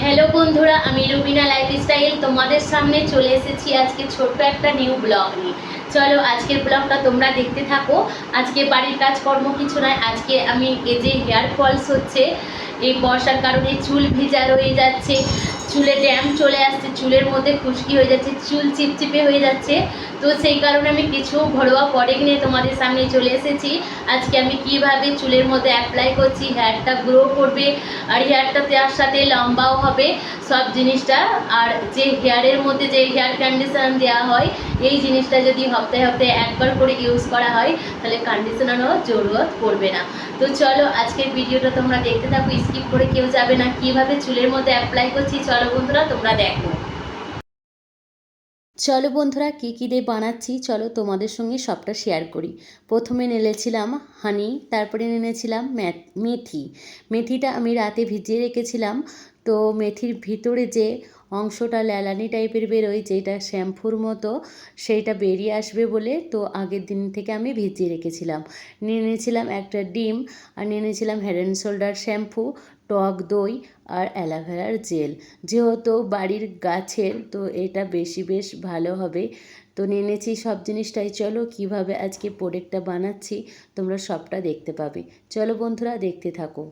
Hello বন্ধুরা, আমি Rubina lifestyle তোমাদের সামনে চলে এসেছি আজকে ছোট্ট একটা নিউ ব্লগ নিয়ে। চলো আজকের ব্লগটা তোমরা দেখতে থাকো। আজকে বাড়ির কাজকর্ম কিছু নয়, আজকে আমি এই যে হেয়ার ফলস হচ্ছে, এই বর্ষার কারণে চুল ভিজা রয়ে যাচ্ছে, চুলে ড্যাম চলে আসছে, চুলের মধ্যে খুশকি হয়ে যাচ্ছে, চুল চিপচিপে হয়ে যাচ্ছে। তো সেই কারণে আমি কিছু ঘরোয়া প্রোডাক্ট নিয়ে তোমাদের সামনে চলে এসেছি। আজকে আমি কিভাবে চুলের মধ্যে অ্যাপ্লাই করছি, হেয়ারটা গ্রো করবে আর হেয়ারটা তার সাথে লম্বাও হবে, সব জিনিসটা। আর যে হেয়ারের মধ্যে যে হেয়ার কন্ডিশনার দেওয়া হয়, এই জিনিসটা যদি হপ্তাহে হপ্তাহে একবার করে ইউজ করা হয় তাহলে কন্ডিশনারও জরুরত পড়বে না। তো চলো আজকের ভিডিওটা তোমরা দেখতে থাকো, স্কিপ করে কেউ যাবে না। কিভাবে চুলের মধ্যে অ্যাপ্লাই করছি চলো বন্ধুরা তোমরা দেখো। চলো বন্ধুরা কী কী দিয়ে বানাচ্ছি চলো তোমাদের সঙ্গে সবটা শেয়ার করি। প্রথমে নিয়েছিলাম হানি, তারপরে নিয়েছিলাম মেথি। মেথিটা আমি রাতে ভিজিয়ে রেখেছিলাম। তো মেথির ভিতরে যে অংশটা ল্যালানি টাইপের বেরোয়, যেটা শ্যাম্পুর মতো, সেইটা বেরিয়ে আসবে বলে তো আগের দিন থেকে আমি ভিজিয়ে রেখেছিলাম। নিয়েছিলাম একটা ডিম, আর নিয়েছিলাম হেড অ্যান্ড শোল্ডার শ্যাম্পু, টক দই আর অ্যালোভেরার জেল। যেহেতু বাড়ির গাছের, তো এটা বেশ ভালো হবে। তো নিয়েছি সব জিনিসটাই। চলো কিভাবে আজকে প্রোডাক্টটা বানাচ্ছি তোমরা সবটা দেখতে পাবে। চলো বন্ধুরা দেখতে থাকো।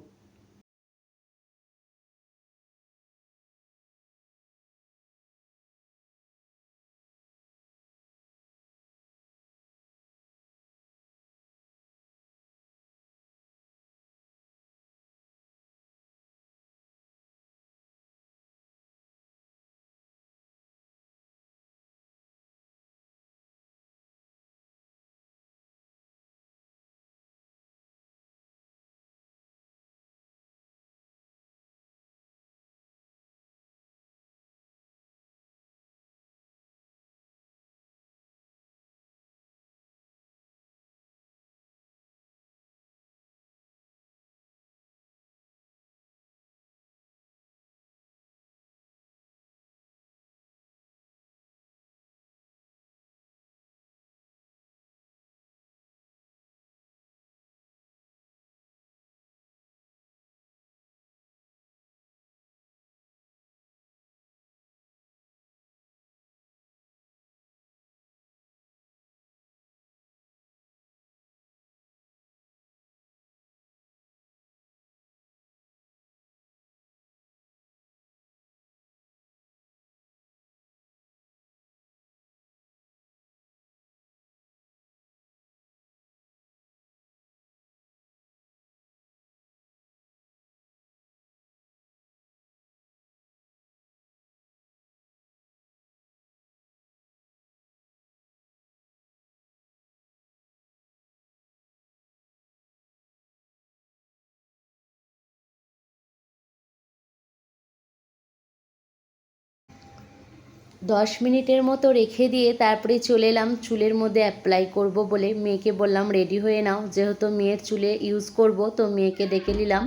10 মিনিটের মতো রেখে দিয়ে তারপরে চলে এলাম চুলের মধ্যে অ্যাপ্লাই করব বলে। মেয়েকে বললাম রেডি হয়ে নাও, যেহেতু মেয়ের চুলে ইউজ করব তো মেয়েকে ডেকে নিলাম।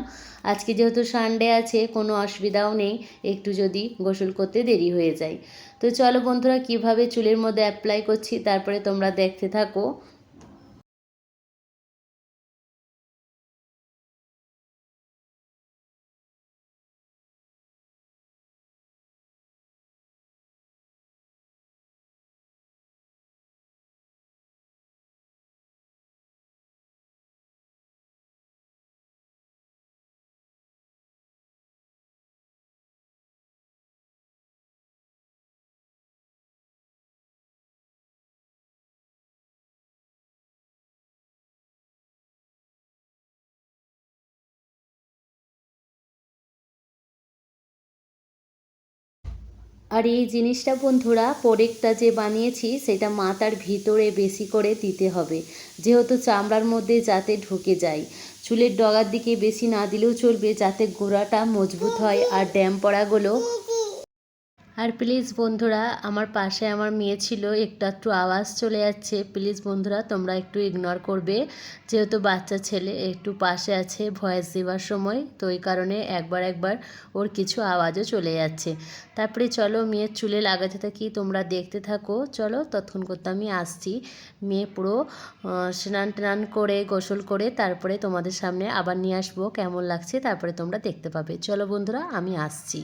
আজকে যেহেতু সানডে আছে, কোনো অসুবিধাও নেই একটু যদি গোসল করতে দেরি হয়ে যায়। তো চলো বন্ধুরা কিভাবে চুলের মধ্যে অ্যাপ্লাই করছি তারপরে তোমরা দেখতে থাকো। আর এই জিনিসটা বন্ধুরা প্রোডাক্টটা যে বানিয়েছি সেটা মাথার ভিতরে বেশি করে দিতে হবে, যেহেতু চামড়ার মধ্যে যাতে ঢুকে যায়। চুলের ডগার দিকে বেশি না দিলেও চলবে, যাতে গোড়াটা মজবুত হয় আর ড্যাম পড়াগুলো। আর প্লিজ বন্ধুরা, আমার পাশে আমার মেয়ে ছিল, একটু আওয়াজ চলে যাচ্ছে, প্লিজ বন্ধুরা তোমরা একটু ইগনোর করবে, যেহেতু বাচ্চা ছেলে একটু পাশে আছে ভয়েস দেওয়ার সময়, তো এই কারণে একবার ওর কিছু আওয়াজও চলে যাচ্ছে। তারপরে চলো মেয়ের চুলে লাগাতে থাকি, তোমরা দেখতে থাকো। চলো ততক্ষণ করতে আমি আসছি। মেয়ে পুরো স্নান টান করে গোসল করে তারপরে তোমাদের সামনে আবার নিয়ে আসবো, কেমন লাগছে তারপরে তোমরা দেখতে পাবে। চলো বন্ধুরা আমি আসছি।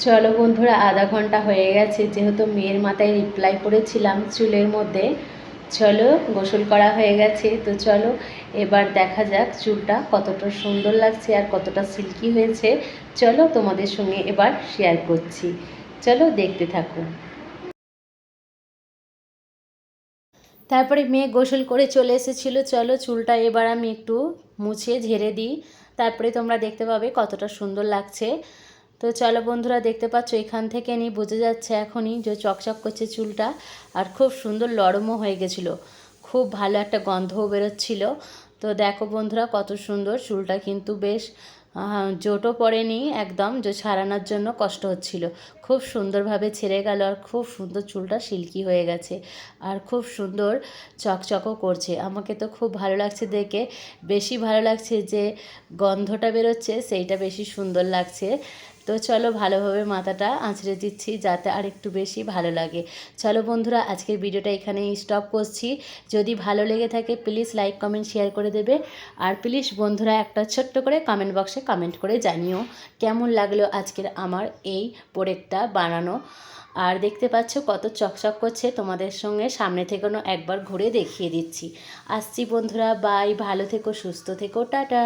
চলো বন্ধুরা, আধা ঘন্টা হয়ে গেছে, যেহেতু মেয়ের মাথায় রিপ্লাই করেছিলাম চুলের মধ্যে। চলো, গোসল করা হয়ে গেছে, তো চলো এবার দেখা যাক চুলটা কতটা সুন্দর লাগছে আর কতটা সিল্কি হয়েছে। চলো তোমাদের সঙ্গে এবার শেয়ার করছি, চলো দেখতে থাকো। তারপরে মেয়ে গোসল করে চলে এসেছিলো। চলো চুলটা এবার আমি একটু মুছে ঝেড়ে দিই, তারপরে তোমরা দেখতে পাবে কতটা সুন্দর লাগছে। তো চলো বন্ধুরা, দেখতে পাচ্ছ এখান থেকে নিয়ে বোঝা যাচ্ছে এখনই যে চকচক করছে চুলটা, আর খুব সুন্দর নরমও হয়ে গেছিলো, খুব ভালো একটা গন্ধও বেরোচ্ছিলো। তো দেখো বন্ধুরা কত সুন্দর চুলটা, কিন্তু বেশ জোটও পড়েনি একদম, যে ছাড়ানোর জন্য কষ্ট হচ্ছিল, খুব সুন্দরভাবে ছেড়ে গেল, আর খুব সুন্দর চুলটা সিল্কি হয়ে গেছে, আর খুব সুন্দর চকচকও করছে। আমাকে তো খুব ভালো লাগছে দেখে, বেশি ভালো লাগছে যে গন্ধটা বেরোচ্ছে, সেইটা বেশি সুন্দর লাগছে। তো চলো ভালোভাবে মাথাটা আঁচড়ে দিচ্ছি যাতে আর একটু বেশি ভালো লাগে। চলো বন্ধুরা, আজকের ভিডিওটা এখানেই স্টপ করছি। যদি ভালো লেগে থাকে প্লিজ লাইক কমেন্ট শেয়ার করে দেবে, আর প্লিজ বন্ধুরা একটা ছোট্ট করে কমেন্ট বক্সে কমেন্ট করে জানিও কেমন লাগলো আজকের আমার এই প্রোডাক্টটা বানানো। আর দেখতে পাচ্ছ কত চকচক করছে, তোমাদের সঙ্গে সামনে থেকেও একবার ঘুরে দেখিয়ে দিচ্ছি। আসছি বন্ধুরা, বাই, ভালো থেকো, সুস্থ থেকো, টাটা।